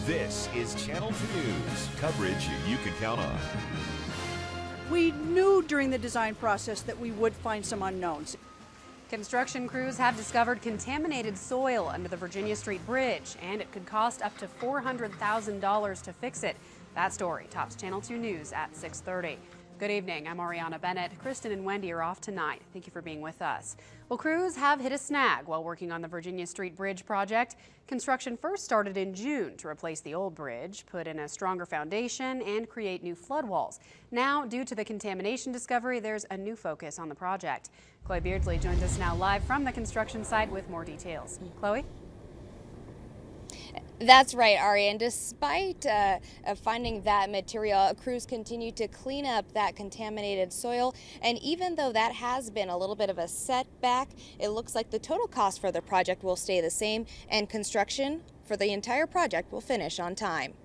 This is Channel 2 News, coverage you can count on. We knew during the design process that we would find some unknowns. Construction crews have discovered contaminated soil under the Virginia Street Bridge, and it could cost up to $400,000 to fix it. That story tops Channel 2 News at 6:30. Good evening, I'm Ariana Bennett. Kristen and Wendy are off tonight. Thank you for being with us. Well, crews have hit a snag while working on the Virginia Street Bridge project. Construction first started in June to replace the old bridge, put in a stronger foundation, and create new flood walls. Now, due to the contamination discovery, there's a new focus on the project. Chloe Beardsley joins us now live from the construction site with more details. Chloe? That's right, Ari, and despite finding that material, crews continue to clean up that contaminated soil, and even though that has been a little bit of a setback, it looks like the total cost for the project will stay the same, and construction for the entire project will finish on time.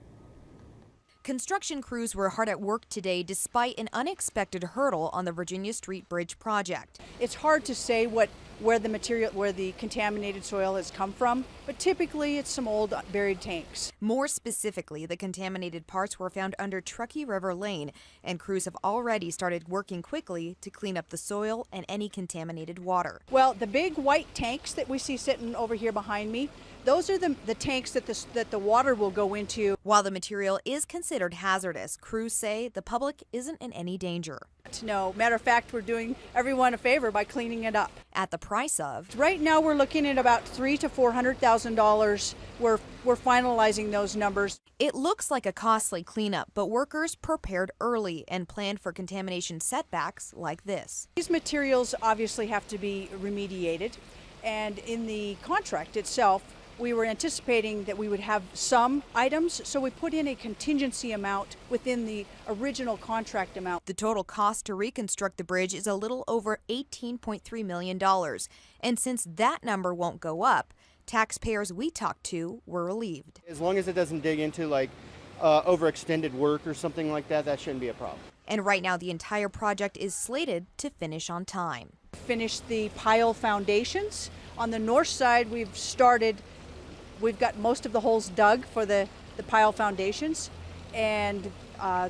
Construction crews were hard at work today despite an unexpected hurdle on the Virginia Street Bridge project. It's hard to say where the contaminated soil has come from, but typically it's some old buried tanks. More specifically, the contaminated parts were found under Truckee River Lane, and crews have already started working quickly to clean up the soil and any contaminated water. Well, the big white tanks that we see sitting over here behind me, those are the tanks that the water will go into. While the material is considered hazardous, crews say the public isn't in any danger. No, matter of fact, we're doing everyone a favor by cleaning it up. At the price of? Right now we're looking at about $300,000 to $400,000. We're finalizing those numbers. It looks like a costly cleanup, but workers prepared early and planned for contamination setbacks like this. These materials obviously have to be remediated, and in the contract itself, we were anticipating that we would have some items, so we put in a contingency amount within the original contract amount. The total cost to reconstruct the bridge is a little over $18.3 million. And since that number won't go up, taxpayers we talked to were relieved. As long as it doesn't dig into overextended work or something like that, that shouldn't be a problem. And right now the entire project is slated to finish on time. Finish the pile foundations. On the north side, we've got most of the holes dug for the pile foundations and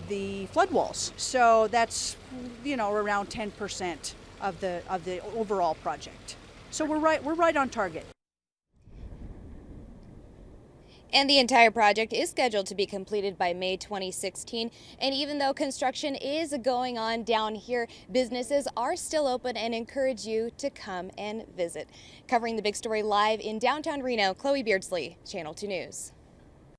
the flood walls. So that's, around 10% of the overall project. So we're right on target. And the entire project is scheduled to be completed by May 2016. And even though construction is going on down here, businesses are still open and encourage you to come and visit. Covering the big story live in downtown Reno, Chloe Beardsley, Channel 2 News.